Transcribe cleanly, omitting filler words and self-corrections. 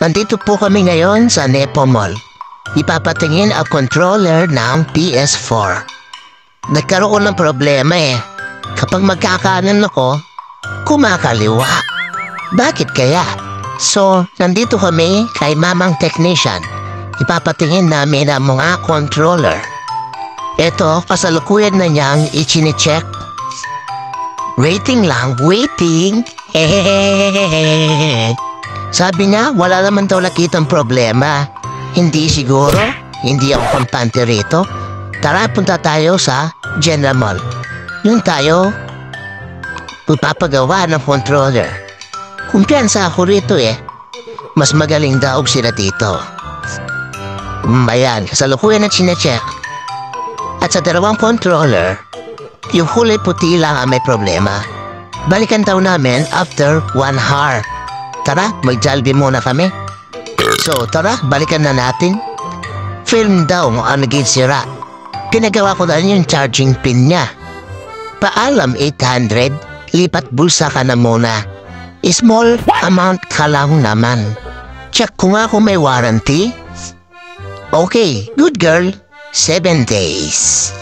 Nandito po kami ngayon sa Nepo Mall. Ipapatingin ang controller ng PS4. Nagkaroon ng problema eh. Kapag magkakanan ako, kumakaliwa. Bakit kaya? So, nandito kami kay Mamang Technician. Ipapatingin namin ang mga controller. Ito, kasalukuyan na niyang ichine-check. Rating lang, waiting. Sabi niya, wala naman daw nakitang problema. Hindi siguro, hindi ako kampante rito. Tara, punta tayo sa General Mall. Yung tayo, pagpapagawa ng controller. Kumpiyansa ako rito eh. Mas magaling daw sila dito. Ayan, kasalukuyan na chinecheck. At sa dalawang controller, yung kulay puti lang ang may problema. Balikan daw namin after 1 hour. Tara, mag-Jollibee muna kami. So, tara, balikan na natin. Film daw kung ano naging sira. Pinagawa ko na yung charging pin niya. Paalam 800, lipat bulsa ka na muna. Small amount ka lang naman. Check ko nga kung may warranty. Okay, good girl. 7 days.